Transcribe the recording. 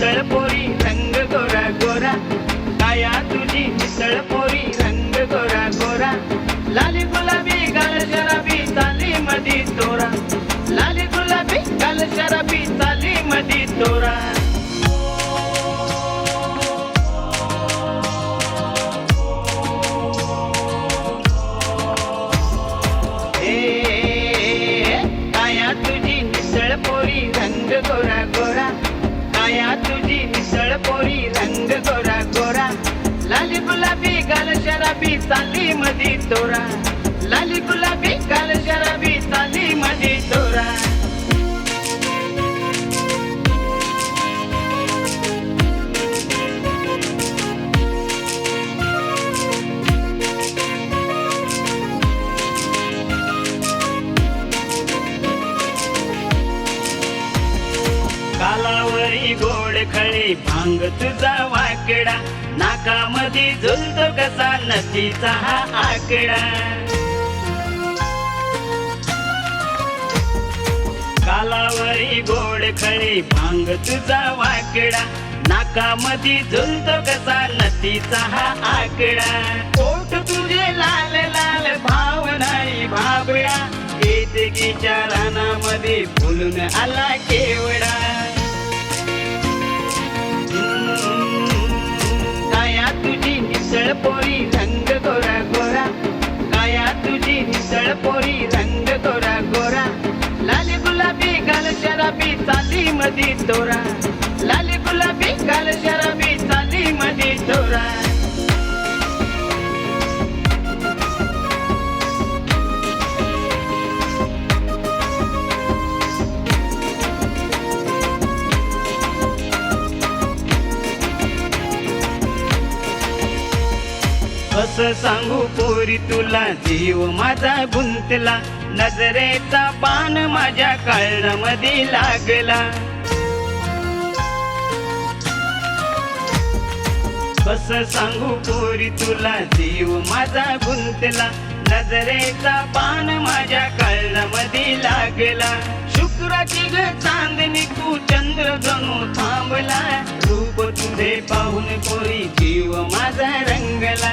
मिसळ पोरी रंग गोरा गोरा, काया तुझी मिसळ पोरी रंग गोरा गोरा, लाली गुलाबी गाल शराबी चाली मधी तोरा, लाली गुलाबी गाल शराबी चाली मधी तोरा. तुझी मिसळ पोरी रंग गोरा गोरा, काया तुझी मिसळ पोरी रंग गोरा गोरा, लाली गुलाबी गाल शराबी चाली मधी तोरा, लाली गुलाबी गाल शराबी चाली मधी तोरा. कालावरी गोड खळी भांग तुझा वाकडा, नाकामध्ये झुलतो कसा नदीचा हा आकडा. कालावरी गोड खळी भांग तुझा वाकडा, नाकामध्ये झुलतो कसा नदीचा हा आकडा. ओठ तुझे लाल लाल भाव नाही भाबडा, केतकीच्या रानामध्ये फुलून आला केवडा. काया तुझी मिसळ पोरी रंग गोरा गोरा, काया तुझी मिसळ पोरी रंग गोरा गोरा, लाली गुलाबी गाल शराबी चाली मधी तोरा, लाली गुलाबी गाल शराबी चाली मधी तोरा. कसं सांगू पोरी तुला जीव माझा गुंतला, नजरेचा बाण माझ्या कळणामध्ये लागला. कसं सांगू पोरी तुला जीव माझा गुंतला, नजरेचा बाण माझ्या कळणामध्ये लागला. शुक्राची ग चांदणी तू चंद्र जणू थांबला, रूप तुझे पाहून पोरी जीव माझा रंगला.